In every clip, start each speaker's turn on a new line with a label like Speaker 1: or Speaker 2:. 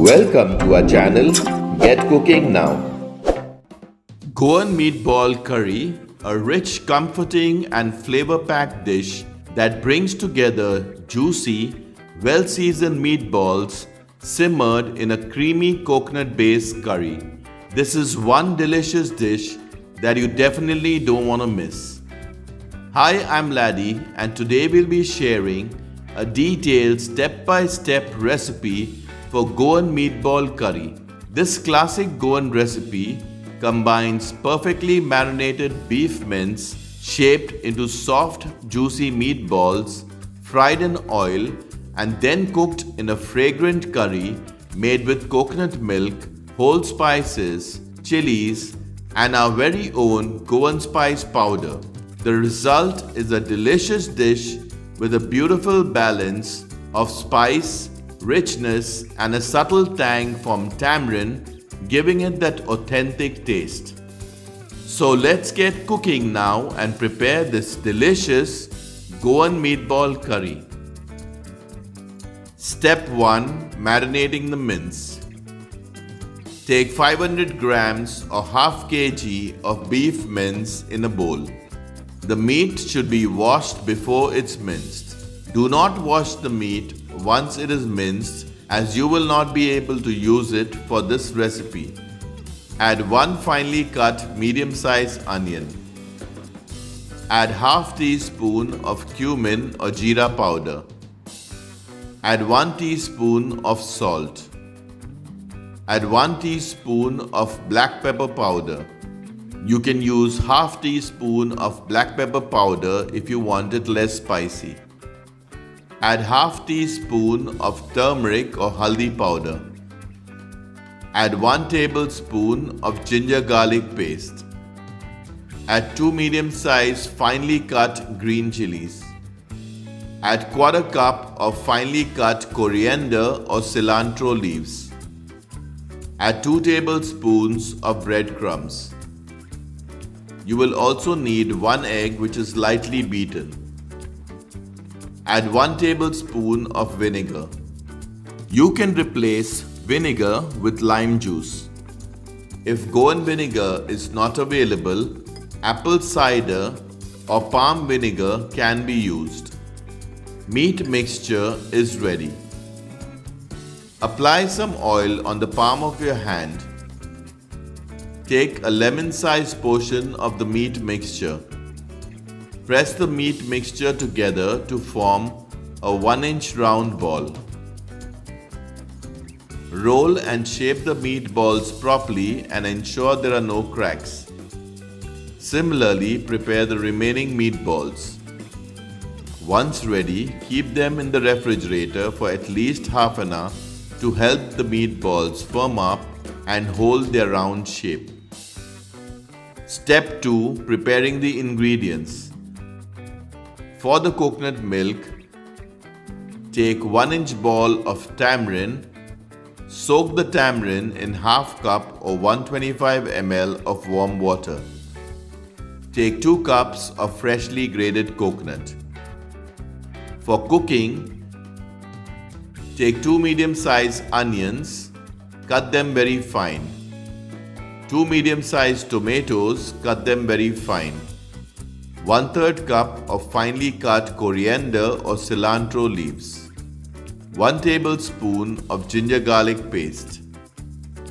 Speaker 1: Welcome to our channel, Get Cooking Now. Goan Meatball Curry, a rich, comforting and flavor-packed dish that brings together juicy, well-seasoned meatballs simmered in a creamy coconut-based curry. This is one delicious dish that you definitely don't want to miss. Hi, I'm Laddie and today we'll be sharing a detailed step-by-step recipe for Goan Meatball Curry. This classic Goan recipe combines perfectly marinated beef mince shaped into soft, juicy meatballs, fried in oil, and then cooked in a fragrant curry made with coconut milk, whole spices, chillies, and our very own Goan spice powder. The result is a delicious dish with a beautiful balance of spice, richness, and a subtle tang from tamarind, giving it that authentic taste. So let's get cooking now and prepare this delicious Goan meatball curry. Step 1. Marinating the mince. Take 500 grams or half kg of beef mince in a bowl. The meat should be washed before it's minced. Do not wash the meat once it is minced, as you will not be able to use it for this recipe. Add 1 finely cut medium-sized onion. Add half teaspoon of cumin or jeera powder. Add 1 teaspoon of salt. Add 1 teaspoon of black pepper powder. You can use half teaspoon of black pepper powder if you want it less spicy. Add half teaspoon of turmeric or haldi powder. Add 1 tablespoon of ginger garlic paste. Add 2 medium-sized finely cut green chillies. Add quarter cup of finely cut coriander or cilantro leaves. Add 2 tablespoons of breadcrumbs. You will also need 1 egg which is lightly beaten. Add 1 tablespoon of vinegar. You can replace vinegar with lime juice. If Goan vinegar is not available, apple cider or palm vinegar can be used. Meat mixture is ready. Apply some oil on the palm of your hand. Take a lemon-sized portion of the meat mixture. Press the meat mixture together to form a 1-inch round ball. Roll and shape the meatballs properly and ensure there are no cracks. Similarly, prepare the remaining meatballs. Once ready, keep them in the refrigerator for at least half an hour to help the meatballs firm up and hold their round shape. Step 2. Preparing the ingredients. For the coconut milk, take 1-inch ball of tamarind. Soak the tamarind in half cup or 125 ml of warm water. Take 2 cups of freshly grated coconut. For cooking, take 2 medium-sized onions, cut them very fine. 2 medium-sized tomatoes, cut them very fine. 1/3 cup of finely cut coriander or cilantro leaves. 1 tablespoon of ginger garlic paste.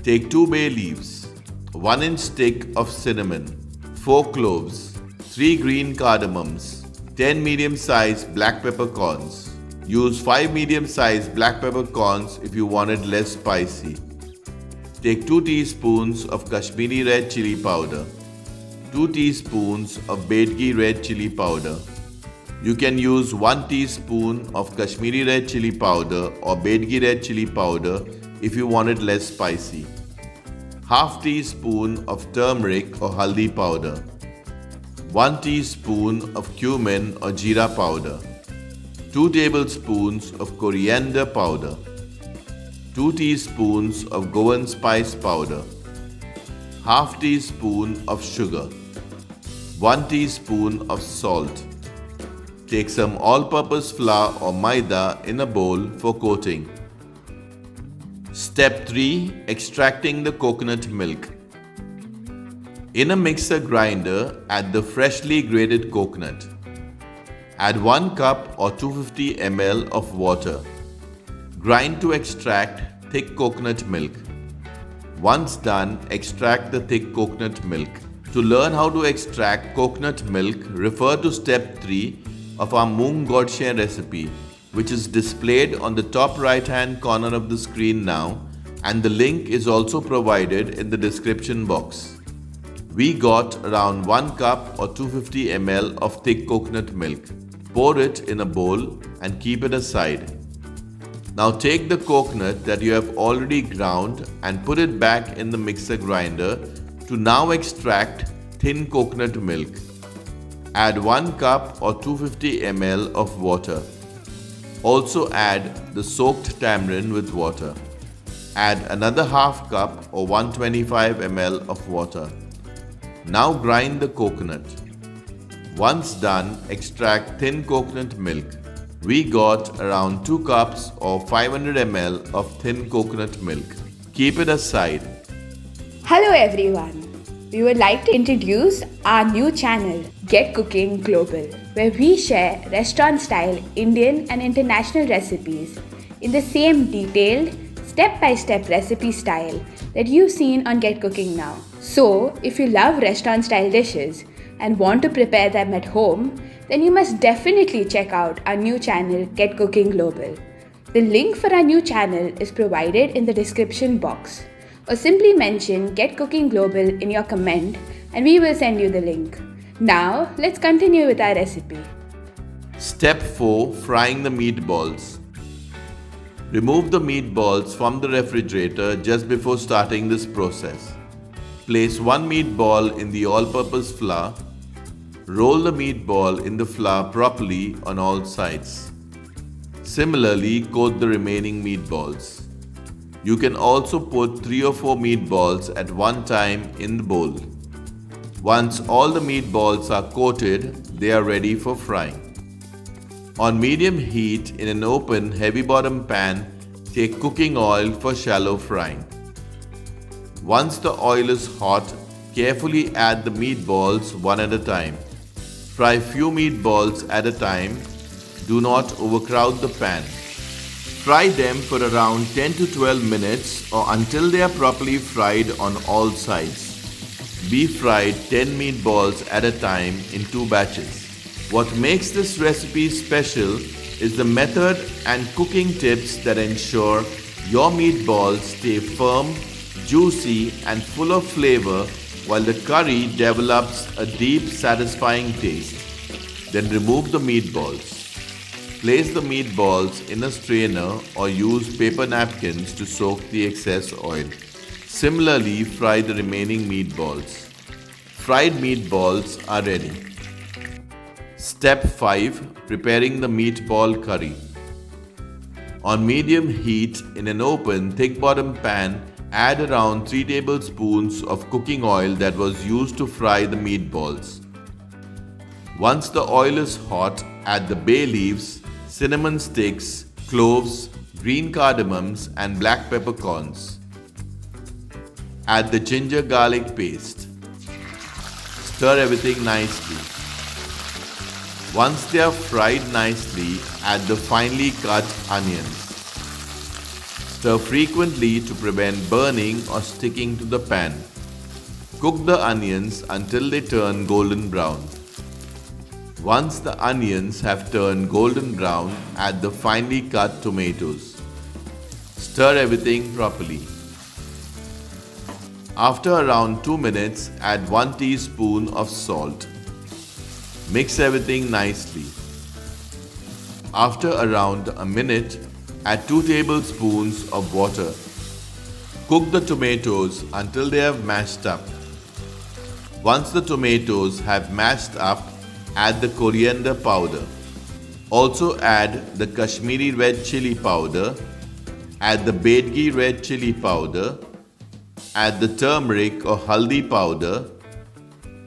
Speaker 1: Take 2 bay leaves. 1-inch stick of cinnamon. 4 cloves. 3 green cardamoms. 10 medium-sized black peppercorns. Use 5 medium-sized black peppercorns if you want it less spicy. Take 2 teaspoons of Kashmiri red chili powder. 2 teaspoons of Bedgi red chili powder. You can use 1 teaspoon of Kashmiri red chili powder or Bedgi red chili powder if you want it less spicy. Half teaspoon of turmeric or haldi powder. 1 teaspoon of cumin or jeera powder. 2 tablespoons of coriander powder. 2 teaspoons of Goan spice powder. Half teaspoon of sugar. 1 teaspoon of salt. Take some all-purpose flour or maida in a bowl for coating. Step 3. Extracting the coconut milk. In a mixer grinder, add the freshly grated coconut. Add 1 cup or 250 ml of water. Grind to extract thick coconut milk. Once done, extract the thick coconut milk. To learn how to extract coconut milk, refer to step 3 of our moong godshare recipe, which is displayed on the top right hand corner of the screen now, and the link is also provided in the description box. We got around 1 cup or 250 ml of thick coconut milk. Pour it in a bowl and keep it aside. Now take the coconut that you have already ground and put it back in the mixer grinder to now extract thin coconut milk. Add 1 cup or 250 ml of water. Also add the soaked tamarind with water. Add another half cup or 125 ml of water. Now grind the coconut. Once done, extract thin coconut milk. We got around 2 cups or 500 ml of thin coconut milk. Keep it aside.
Speaker 2: Hello everyone. We would like to introduce our new channel, Get Cooking Global, where we share restaurant-style Indian and international recipes in the same detailed, step-by-step recipe style that you've seen on Get Cooking Now. So, if you love restaurant-style dishes and want to prepare them at home, then you must definitely check out our new channel, Get Cooking Global. The link for our new channel is provided in the description box, or simply mention Get Cooking Global in your comment and we will send you the link. Now, let's continue with our recipe.
Speaker 1: Step 4. Frying the meatballs. Remove the meatballs from the refrigerator just before starting this process. Place 1 meatball in the all-purpose flour. Roll the meatball in the flour properly on all sides. Similarly, coat the remaining meatballs. You can also put 3 or 4 meatballs at one time in the bowl. Once all the meatballs are coated, they are ready for frying. On medium heat in an open heavy bottom pan, take cooking oil for shallow frying. Once the oil is hot, carefully add the meatballs one at a time. Fry few meatballs at a time. Do not overcrowd the pan. Fry them for around 10 to 12 minutes or until they are properly fried on all sides. Be fried 10 meatballs at a time in 2 batches. What makes this recipe special is the method and cooking tips that ensure your meatballs stay firm, juicy and full of flavor while the curry develops a deep, satisfying taste. Then remove the meatballs. Place the meatballs in a strainer or use paper napkins to soak the excess oil. Similarly, fry the remaining meatballs. Fried meatballs are ready. Step 5. Preparing the meatball curry. On medium heat in an open, thick bottom pan, add around 3 tablespoons of cooking oil that was used to fry the meatballs. Once the oil is hot, add the bay leaves, cinnamon sticks, cloves, green cardamoms and black peppercorns. Add the ginger garlic paste. Stir everything nicely. Once they are fried nicely, add the finely cut onions. Stir frequently to prevent burning or sticking to the pan. Cook the onions until they turn golden brown. Once the onions have turned golden brown, add the finely cut tomatoes. Stir everything properly. After around 2 minutes, add 1 teaspoon of salt. Mix everything nicely. After around a minute, add 2 tablespoons of water. Cook the tomatoes until they have mashed up. Once the tomatoes have mashed up, add the coriander powder. Also add the Kashmiri red chili powder. Add the Bedgi red chili powder. Add the turmeric or haldi powder.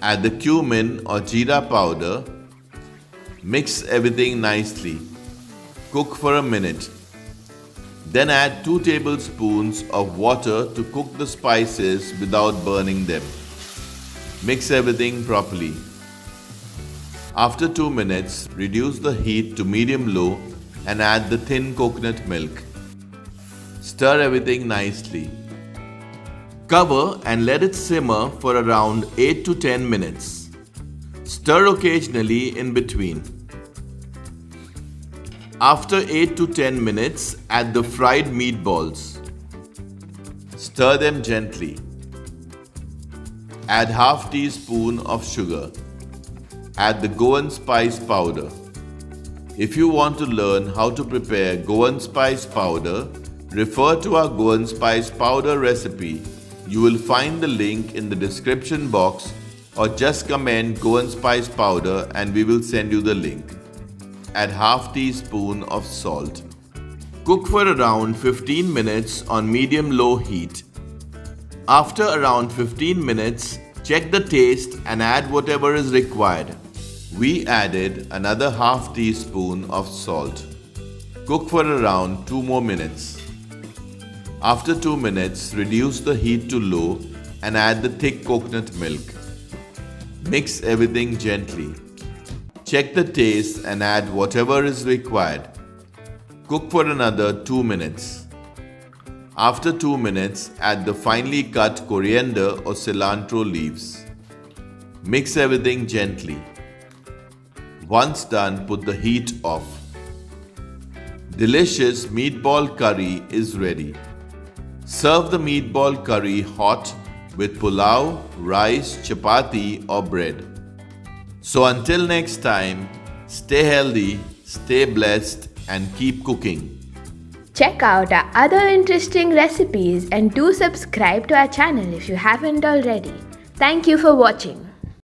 Speaker 1: Add the cumin or jeera powder. Mix everything nicely. Cook for a minute. Then add 2 tablespoons of water to cook the spices without burning them. Mix everything properly. After 2 minutes, reduce the heat to medium-low and add the thin coconut milk. Stir everything nicely. Cover and let it simmer for around 8 to 10 minutes. Stir occasionally in between. After 8 to 10 minutes, add the fried meatballs. Stir them gently. Add half teaspoon of sugar. Add the Goan spice powder. If you want to learn how to prepare Goan spice powder, refer to our Goan spice powder recipe. You will find the link in the description box or just comment Goan spice powder and we will send you the link. Add half teaspoon of salt. Cook for around 15 minutes on medium-low heat. After around 15 minutes, check the taste and add whatever is required. We added another half teaspoon of salt. Cook for around 2 more minutes. After 2 minutes, reduce the heat to low and add the thick coconut milk. Mix everything gently. Check the taste and add whatever is required. Cook for another 2 minutes. After 2 minutes, add the finely cut coriander or cilantro leaves. Mix everything gently. Once done, put the heat off. Delicious meatball curry is ready. Serve the meatball curry hot with pulao, rice, chapati or bread. So until next time, stay healthy, stay blessed and keep cooking.
Speaker 2: Check out our other interesting recipes and do subscribe to our channel if you haven't already. Thank you for watching.